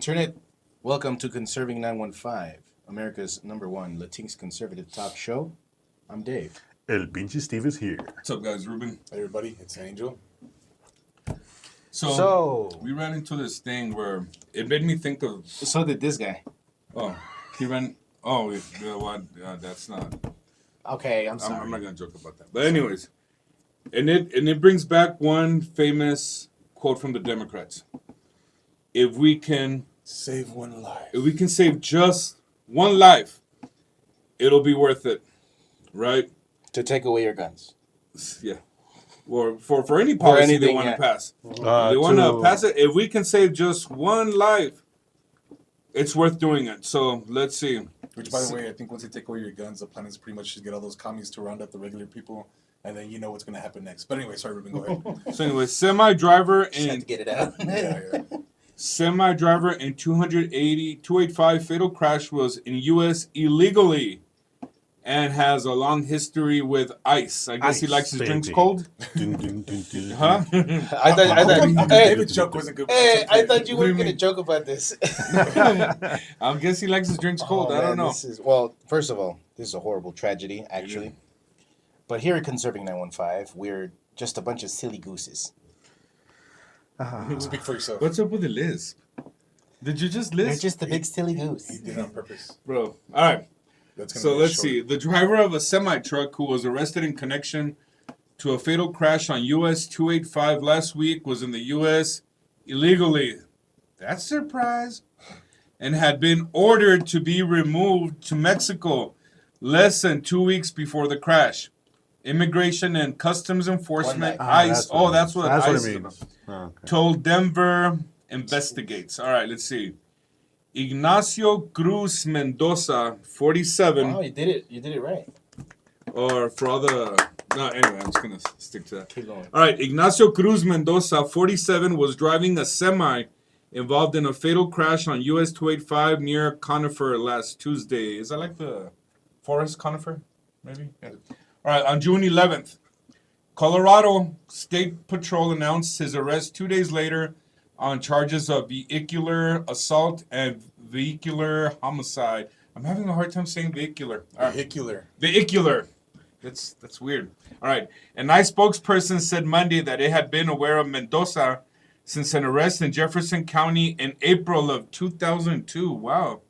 Internet, welcome to Conserving 915, America's #1 Latinx conservative talk show. I'm Dave. El pinche Steve is here. What's up, guys? Ruben. Hey, everybody, it's Angel. So we ran into this thing where it made me think of. So did this guy. Oh, he ran. Oh, you know what? That's not. Okay, I'm sorry. I'm not gonna joke about that. But anyways, and it brings back one famous quote from the Democrats. If we can save one life, if we can save just one life, it'll be worth it, right? To take away your guns. Yeah. Or for any policy anything, they want to pass. They To- want to pass it. If we can save just one life, it's worth doing it. So let's see. which, by the way, I think once they take away your guns, the plan is pretty much to get all those commies to round up the regular people, and then you know what's going to happen next. But anyway, sorry, Ruben, go ahead. So anyway, semi-driver Just had and to get it out. yeah. semi-driver and 285 fatal crash was in U.S. illegally and has a long history with ICE. I guess he ICE, likes his drinks baby. cold. Dun, dun, dun, dun. Huh? I thought, hey, David's joke wasn't good. I thought you What do were you going to mean? joke about this. I guess he likes his drinks cold. I don't know. Well, first of all, this is a horrible tragedy, actually. But here at Conserving 915, we're just a bunch of silly gooses. Speak for yourself. What's up with the lisp? Did you just They're lisp? just a big silly He goose. did it on purpose. Bro. All right. That's gonna So be let's short. see. The driver of a semi-truck who was arrested in connection to a fatal crash on US 285 last week was in the US illegally. That's a surprise. And had been ordered to be removed to Mexico less than 2 weeks before the crash. Immigration and Customs Enforcement, ICE. That's what ICE it is means. Oh, okay. told Denver investigates. All right, let's see. Ignacio Cruz Mendoza, 47. Wow, you did it right. Or for all the... No, anyway, I'm just going to stick to that. Keep going. All right, Ignacio Cruz Mendoza, 47, was driving a semi involved in a fatal crash on US 285 near Conifer last Tuesday. Is that like the Forest Conifer? Maybe? Yeah. All right, on June 11th, Colorado State Patrol announced his arrest 2 days later on charges of vehicular assault and vehicular homicide. I'm having a hard time saying vehicular. All right. Vehicular. Vehicular. That's weird. All right. An ICE spokesperson said Monday that it had been aware of Mendoza since an arrest in Jefferson County in April of 2002. Wow.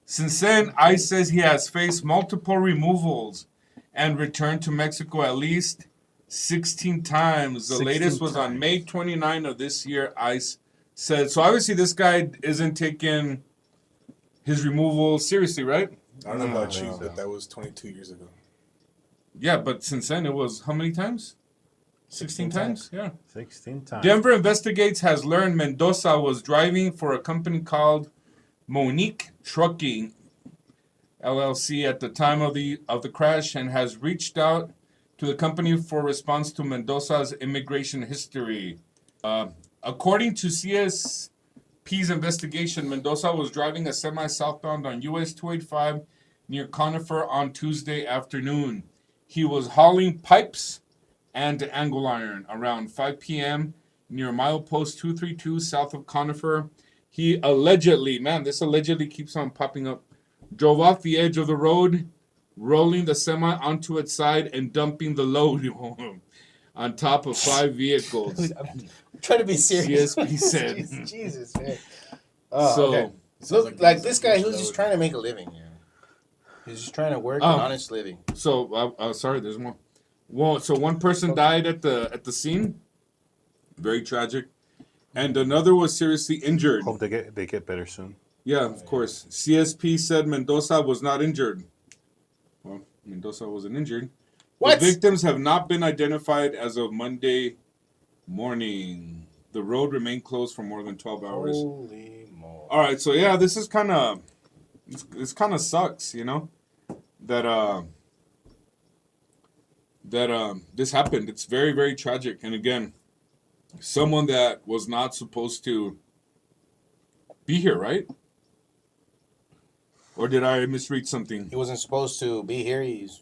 Since then, ICE says he has faced multiple removals and returned to Mexico at least 16 times. The 16 latest was on May 29 of this year, ICE said. So obviously this guy isn't taking his removal seriously, right? I don't know about No. you, but that was 22 years ago. Yeah, but since then it was how many times? 16 times? Yeah. 16 times. Denver Investigates has learned Mendoza was driving for a company called Monique Trucking LLC at the time of the crash and has reached out to the company for response to Mendoza's immigration history. According to CSP's investigation, Mendoza was driving a semi southbound on US 285 near Conifer on Tuesday afternoon. He was hauling pipes and angle iron around 5 p.m. near milepost 232 south of Conifer. He allegedly, man, this allegedly keeps on popping up, drove off the edge of the road, rolling the semi onto its side and dumping the load on top of 5 vehicles. Dude, I'm trying to be serious. CSP said. Jesus, man. Oh, So, okay. Sounds Look, like like he's this a guy, huge he was just load. trying to make a living. Yeah. He's just trying to work Oh. an honest living. sorry, there's more. Well, so one person died at the scene, very tragic, and another was seriously injured. Hope they get better soon. Yeah, of course. CSP said Mendoza was not injured. Well, Mendoza wasn't injured. What? The victims have not been identified as of Monday morning. The road remained closed for more than 12 hours. Holy moly. All right, so yeah, this is kind of, this kind of sucks, you know, that this happened. It's very, very tragic. And again, someone that was not supposed to be here, right? Or did I misread something? He wasn't supposed to be here. He's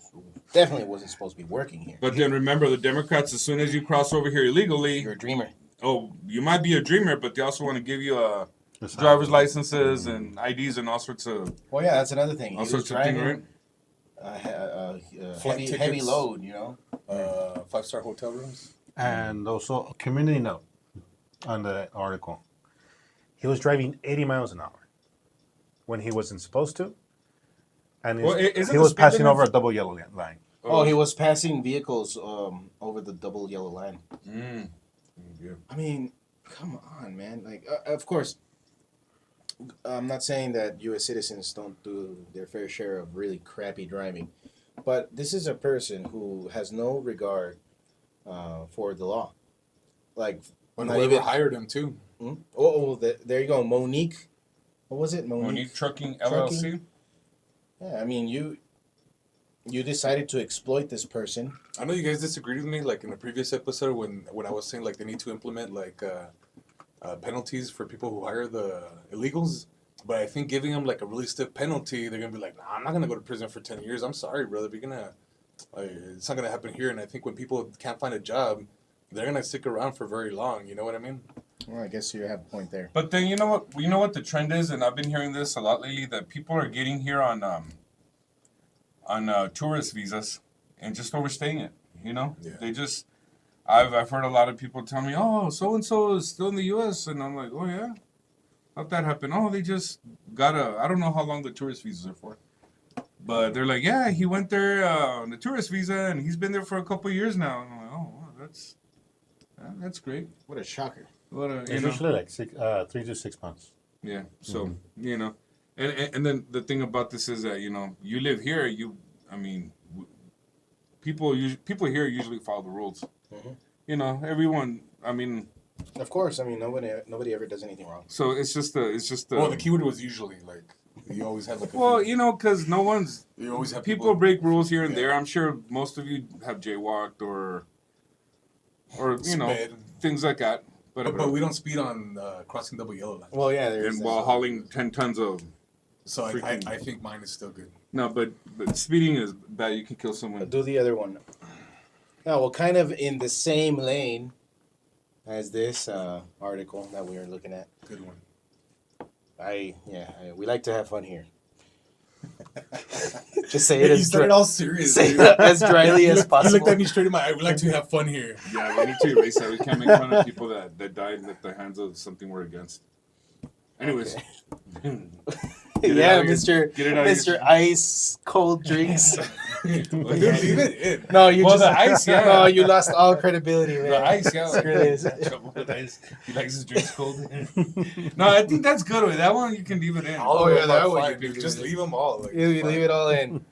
definitely wasn't supposed to be working here. But then remember, the Democrats, as soon as you cross over here illegally, You're a dreamer. oh, you might be a dreamer, but they also want to give you a driver's licenses and IDs and all sorts of Well, yeah, that's another thing. all He was sorts of things, driving right? Flight heavy tickets. load, you know. 5-star hotel rooms. And also a community note on the article. He was driving 80 miles an hour when he wasn't supposed to. And Well, isn't he the was speed passing limit- over a double yellow line. Oh, he was passing vehicles over the double yellow line. Mm. Yeah. I mean, come on, man. Like, of course, I'm not saying that U.S. citizens don't do their fair share of really crappy driving, but this is a person who has no regard for the law. Like, When not whoever even. hired him too. There you go, Monique. What was it, Monique Trucking Trucking? LLC. Yeah, I mean, you decided to exploit this person. I know you guys disagreed with me, like in the previous episode when I was saying like they need to implement like penalties for people who hire the illegals. But I think giving them like a really stiff penalty, they're gonna be like, nah, I'm not gonna go to prison for 10 years. I'm sorry, brother. We're gonna, it's not gonna happen here. And I think when people can't find a job, they're gonna stick around for very long. You know what I mean? Well, I guess you have a point there. But then you know what? You know what the trend is, and I've been hearing this a lot lately, that people are getting here on tourist visas and just overstaying it. You know, Yeah. they just. I've heard a lot of people tell me, "Oh, so and so is still in the U.S." and I'm like, "Oh yeah, how'd that happen?" "Oh, they just got I don't know how long the tourist visas are for, but they're like, "Yeah, he went there on the tourist visa and he's been there for a couple of years now." And I'm like, "Oh, wow, that's great." What a shocker. What a, It's you know. usually like 3 to 6 months. Yeah. So you know, and then the thing about this is that you live here. People here usually follow the rules. Mhm. You know, everyone. I mean, Of course, I mean nobody ever does anything wrong. so it's just the. Well, the keyword was usually like you always have like. Well, because no one's. you always have People break rules here and Yeah. there. I'm sure most of you have jaywalked or Sped. things like that. But we don't speed on crossing double yellow line. Well, yeah, there's and while hauling 10 tons of. So I Freaking- think mine is still good. No, but speeding is bad. You can kill someone. do the other one. Now, well, kind of in the same lane as this article that we are looking at. Good one. We like to have fun here. Just say it You as started all serious. say dude. it as dryly You as looked possible. at me straight in my eye. We like to have fun here. Yeah, we need to erase that. We can't make fun of people that died at the hands of something we're against. Anyways. Get it Yeah, out of your- Mr. get it out of Mr. your- Ice Cold Drinks. Dude, leave it in. No, you Well, just the ice, yeah. No, you lost all credibility, man. The ice, yeah. Screw this. Trouble with ice. He likes his drinks cold. No, I think that's good. That one you can leave it in. All Oh, of yeah, them that are one fine, you can dude. do Just it. leave them all. Like, You it's leave fine. it all in.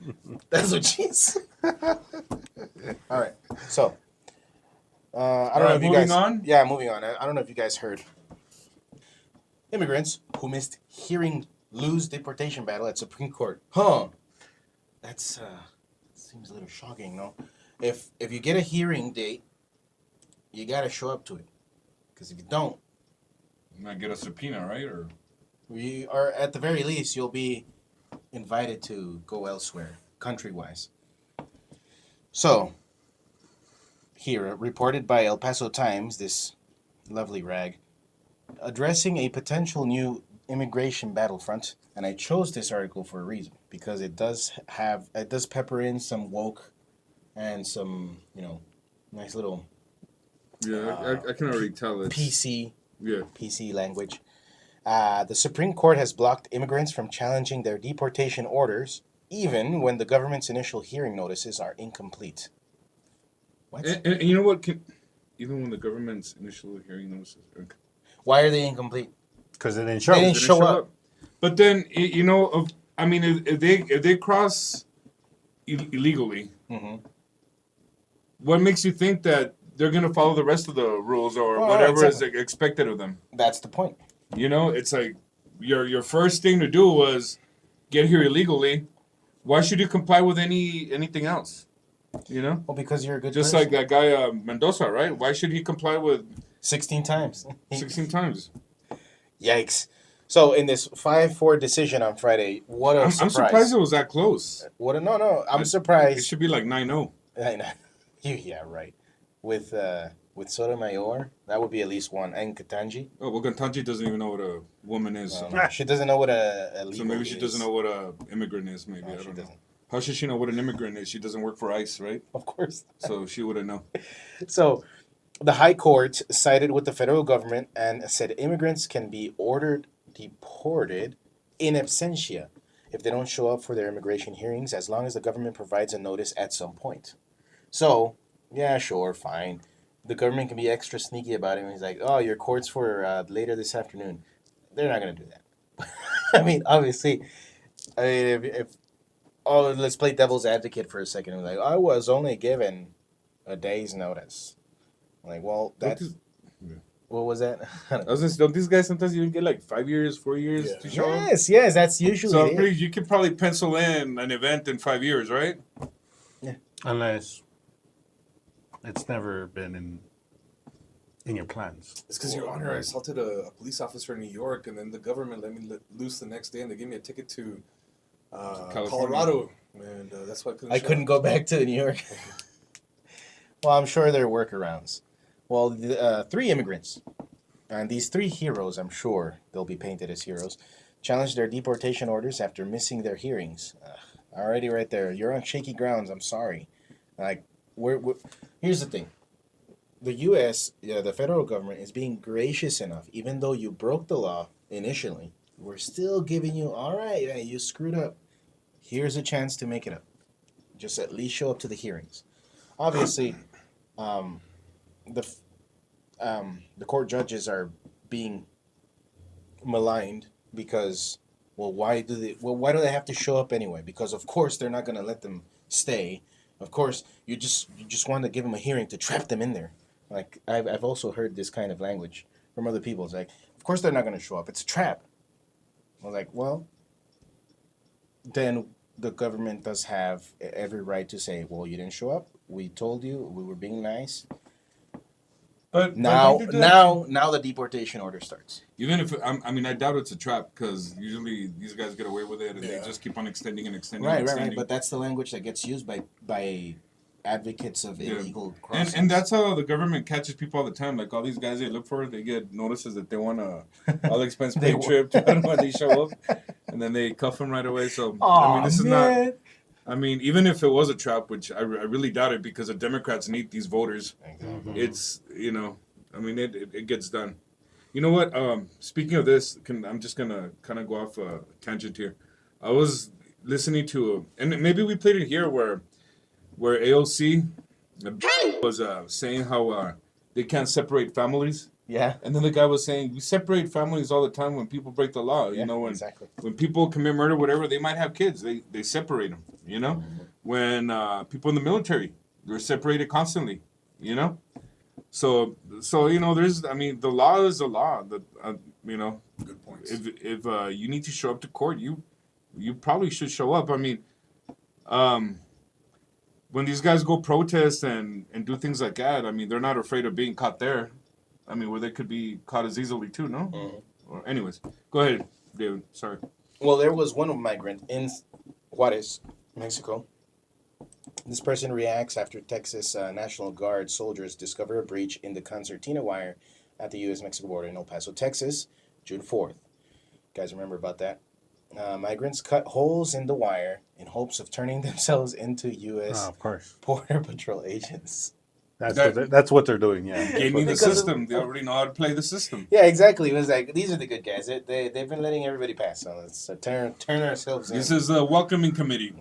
That's what she said. All right. So, I don't know if you moving guys. on? Yeah, moving on. I don't know if you guys heard. Immigrants who missed hearing lose deportation battle at Supreme Court. Huh. That's seems a little shocking, no? If you get a hearing date, you gotta show up to it. Because if you don't, You might get a subpoena, right? or at the very least, you'll be invited to go elsewhere, country-wise. So, here, reported by El Paso Times, this lovely rag, addressing a potential new immigration battlefront, and I chose this article for a reason, because it does pepper in some woke and some, nice little Yeah, I can already tell it's PC Yeah. PC language. The Supreme Court has blocked immigrants from challenging their deportation orders, even when the government's initial hearing notices are incomplete. What? And you know what? Even when the government's initial hearing notices, Why are they incomplete? Because they didn't show. They didn't show up. But then if they cross illegally, Mm-hmm. what makes you think that they're gonna follow the rest of the rules or Oh, whatever exactly. is expected of them? That's the point. It's like your first thing to do was get here illegally. Why should you comply with anything else? Well, because you're a good Just person. like that guy Mendoza, right? Why should he comply with 16 times. 16 times? Yikes. So in this 5-4 decision on Friday, what a I'm surprise. surprised it was that close. No, I'm It surprised. should be like 9-0. I know. Yeah, right. With with Sotomayor, that would be at least one. And Katanji. Oh, well, Gantanji doesn't even know what a woman is. She doesn't know what a So legal maybe she is. doesn't know what a immigrant is. Maybe No, I she don't know. doesn't. How should she know what an immigrant is? She doesn't work for ICE, right? Of course. So she wouldn't know. So, the High Court sided with the federal government and said immigrants can be ordered deported in absentia if they don't show up for their immigration hearings as long as the government provides a notice at some point. So, yeah, sure, fine. The government can be extra sneaky about it. And he's like, oh, your court's for later this afternoon. They're not going to do that. I mean, obviously, if oh, let's play devil's advocate for a second. Like, I was only given a day's notice. Like, well, that's what was that? I was gonna say, don't these guys sometimes even get like 5 years, 4 years Yeah. to show up? Yes, that's usually So it. you could probably pencil in an event in 5 years, right? Unless it's never been in your plans. It's because, Your Honor, I assaulted a police officer in New York, and then the government let me loose the next day, and they gave me a ticket to Colorado, and that's why I couldn't. Go back to New York. Well, I'm sure there are workarounds. Well, the 3 immigrants, and these 3 heroes, I'm sure they'll be painted as heroes, challenged their deportation orders after missing their hearings. Already, right there, you're on shaky grounds. I'm sorry. Like, here's the thing: the U.S., the federal government, is being gracious enough, even though you broke the law initially. We're still giving you, all right, hey, you screwed up. Here's a chance to make it up. Just at least show up to the hearings. Obviously, the court judges are being maligned because, well, why do they have to show up anyway? Because of course they're not going to let them stay. Of course, you just want to give them a hearing to trap them in there. Like I've also heard this kind of language from other people. It's like, of course they're not going to show up. It's a trap. I was like, well, then the government does have every right to say, well, you didn't show up. We told you we were being nice. But Now they did that. now the deportation order starts. Even if I mean, I doubt it's a trap because usually these guys get away with it and they just keep on extending and extending. Right, and right, extending. right. But that's the language that gets used by advocates of illegal crossings. And that's how the government catches people all the time. Like all these guys they look for, they get notices that they want a all expense paid trip when they show up, and then they cuff them right away. So I mean, this is not. I mean, even if it was a trap, which I really doubt it, because the Democrats need these voters. Exactly. It's I mean, it gets done. You know what? Speaking of this, I'm just gonna kind of go off a tangent here. I was listening to, and maybe we played it here where AOC was saying how they can't separate families. Yeah. And then the guy was saying, we separate families all the time when people break the law. Yeah, You know, exactly. when people commit murder, whatever, they might have kids. They separate them, you know? When people in the military, they're separated constantly, you know? So you know, I mean, the law is a law. That you know, Good points. if you need to show up to court, you probably should show up. I mean, when these guys go protest and do things like that, I mean, they're not afraid of being caught there. I mean, where they could be caught as easily too, no? Or anyways, go ahead, David. Sorry. Well, there was one migrant in Juarez, Mexico. This person reacts after Texas National Guard soldiers discover a breach in the concertina wire at the U.S.-Mexico border in El Paso, Texas, June 4th. You guys remember about that? Migrants cut holes in the wire in hopes of turning themselves into U.S. Of course. Border Patrol agents. That's what they're doing, yeah. Gaming the Because of- system. They already know how to play the system. Yeah, exactly. It was like, these are the good guys. They've been letting everybody pass, so let's turn ourselves in. This is a welcoming committee.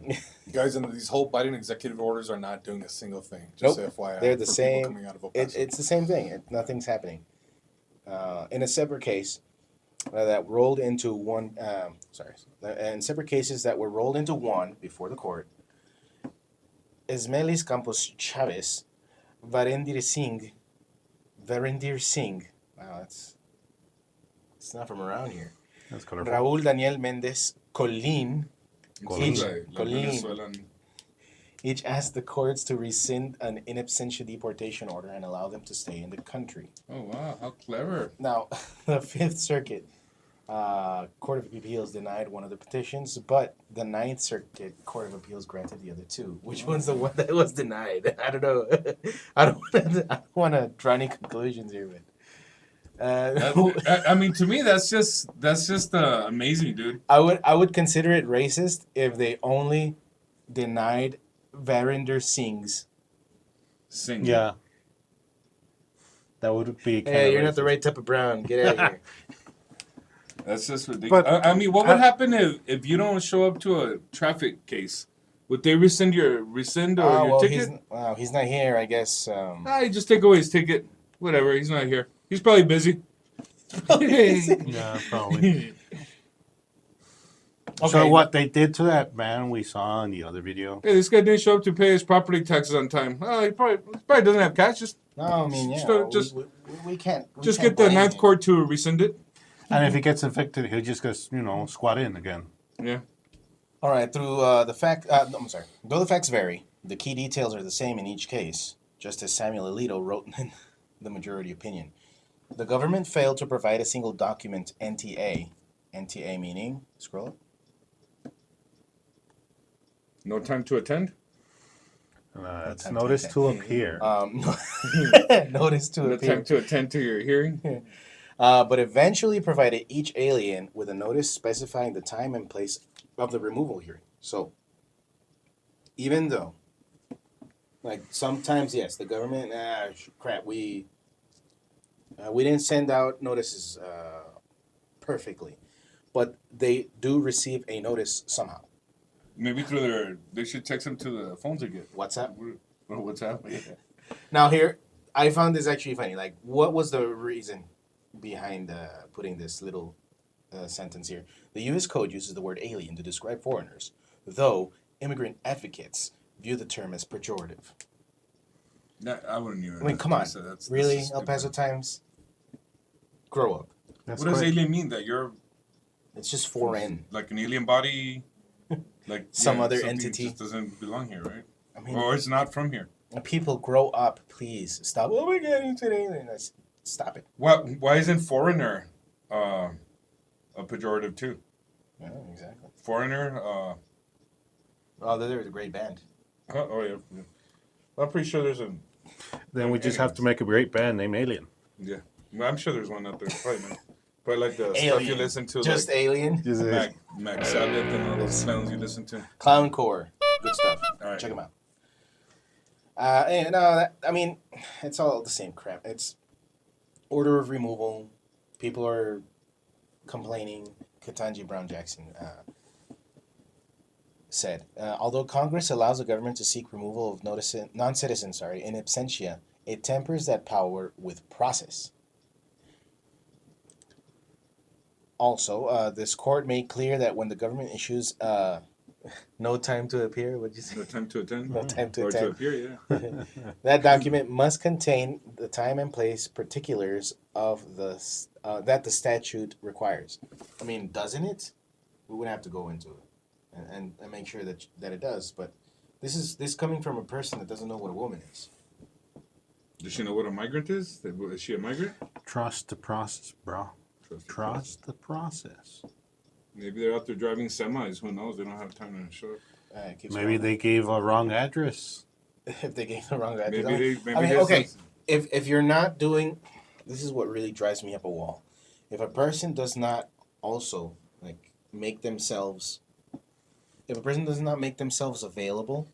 Guys, and these whole Biden executive orders are not doing a single thing. Just Nope. FYI. They're the for people same. coming out of El Paso. It's the same thing. Nothing's happening. In a separate case that rolled into one, in separate cases that were rolled into one before the court, Esmelis Campos Chavez, Varinder Singh, wow, it's not from around here. That's colorful. Raúl Daniel Méndez Colín, Colin. Colin. Each asked the courts to rescind an in absentia deportation order and allow them to stay in the country. Oh wow, how clever! Now, the Fifth Circuit Court of Appeals denied one of the petitions, but the Ninth Circuit Court of Appeals granted the other two. Which one's the one that was denied? I don't know. I don't want to draw any conclusions here, but. I mean, to me, that's just amazing, dude. I would consider it racist if they only denied Varinder Singh's. Sing. Yeah. That would be. Hey, you're not the right type of brown. Get out of here. That's just ridiculous. But- I mean, what would happen if you don't show up to a traffic case? Would they rescind your ticket? He's not here. I guess. You just take away his ticket. Whatever. He's not here. He's probably busy. Yeah, probably. Okay, So what they did to that man we saw in the other video. Hey, this guy didn't show up to pay his property taxes on time. He probably doesn't have cash. Just No, I mean, yeah. We can't. We just can't get the blame ninth him. court to rescind it. And if he gets evicted, he'll just go, squat in again. Yeah. All right. Through the fact. No, I'm sorry. Though the facts vary, the key details are the same in each case. Just as Samuel Alito wrote in the majority opinion, the government failed to provide a single document NTA. NTA meaning scroll up. No time to attend. It's time to notice attend. to appear. Notice to No appear. time to attend to your hearing. But eventually provided each alien with a notice specifying the time and place of the removal hearing. So, even though, like sometimes, yes, the government, crap, we didn't send out notices perfectly, but they do receive a notice somehow. Maybe they should text them to the phones they get. WhatsApp. Or WhatsApp. Yeah. Now here, I found this actually funny. Like, what was the reason behind putting this little sentence here? The U.S. Code uses the word alien to describe foreigners, though immigrant advocates view the term as pejorative. I wouldn't even. I mean, come on. Really, that's El Paso Times? Grow up. That's What does correct. alien mean? That you're It's just foreign. like an alien body, like Some other something entity. just doesn't belong here, right? I mean, Or it's not from here. people grow up, please. Stop. Oh my God, it's an alien. Stop it. Why isn't foreigner a pejorative too? Yeah, exactly. Foreigner. Oh, they're a great band. Oh yeah. I'm pretty sure there's a. Then we just have to make a great band named Alien. Yeah, well, I'm sure there's one out there. Probably not. But like the stuff you Alien. listen to, Just like alien. Mac Sabbath and all those sounds you listen to. Clown Core. Good stuff. All right. Check them out. And no, I mean, it's all the same crap. It's order of removal. People are complaining. Ketanji Brown Jackson said, although Congress allows the government to seek removal of non-citizens, in absentia, it tempers that power with process. Also, this court made clear that when the government issues no time to appear, what'd you say? No time to attend. No time to or attend. to appear, yeah. That document must contain the time and place particulars of that the statute requires. I mean, doesn't it? We would have to go into it and make sure that it does. But this coming from a person that doesn't know what a woman is. Does she know what a migrant is? Is she a migrant? Trust the process, bro. Trust the process. Maybe they're out there driving semis. Who knows? They don't have time to show up. It keeps Maybe going. they gave a wrong address. If they gave the wrong address. Maybe I mean, they okay. If you're not doing, this is what really drives me up a wall. If a person does not also make themselves, if a person does not make themselves available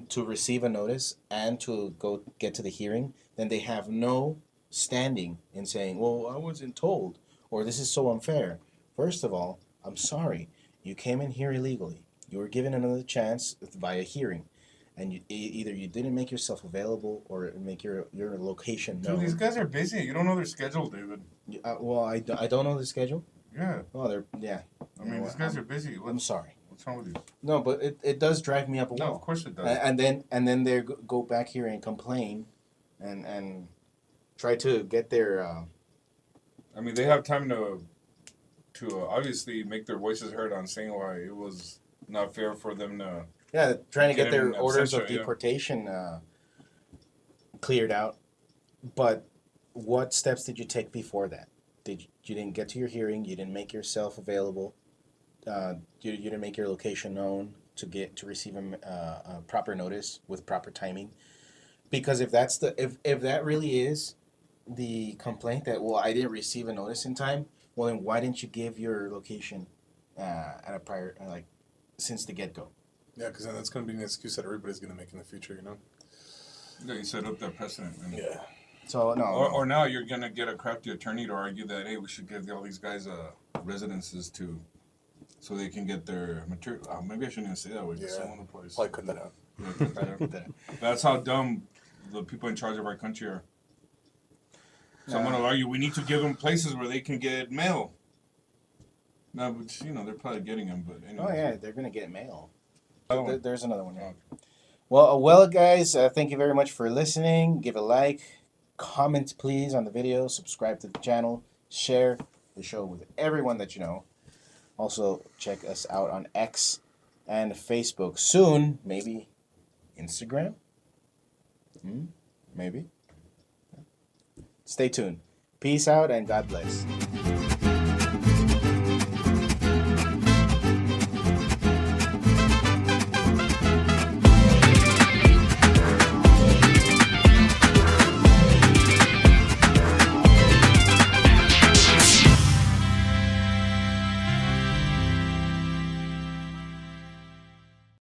to receive a notice and to go get to the hearing, then they have no standing in saying, well, I wasn't told, or this is so unfair. First of all, I'm sorry. You came in here illegally. You were given another chance via hearing. And either you didn't make yourself available or make your location known. Dude, these guys are busy. You don't know their schedule, David. Well, I don't know the schedule. Yeah. Oh, yeah. I mean, these guys are busy. I'm sorry. What's wrong with you? No, but it does drive me up a wall. No, of course it does. And then they go back here and complain, and try to get their. I mean, they have time to obviously make their voices heard on saying why it was not fair for them to. Yeah, trying to Get get their him in orders of absentia, yeah. deportation cleared out. But what steps did you take before that? you didn't get to your hearing, you didn't make yourself available, you didn't make your location known to receive a proper notice with proper timing. Because if that really is the complaint that, well, I didn't receive a notice in time, well then why didn't you give your location at a prior since the get go? Yeah, because then that's going to be an excuse that everybody's going to make in the future, you know? Yeah, you set up that precedent. And, Yeah. So no. or now you're gonna get a crafty attorney to argue that, hey, we should give all these guys residences to, so they can get their material. Maybe I shouldn't even say that. Yeah. Someone will probably Probably cut that out. Yeah, cut that out. That's how dumb the people in charge of our country are. Someone will argue we need to give them places where they can get mail. No, but they're probably getting them. But anyway. Oh yeah, they're gonna get mail. Oh. There's another one. Right? Well, guys, thank you very much for listening. Give a like, comment please on the video, subscribe to the channel, share the show with everyone that you know. Also, check us out on X and Facebook. Soon, maybe Instagram. Maybe. Stay tuned. Peace out and God bless.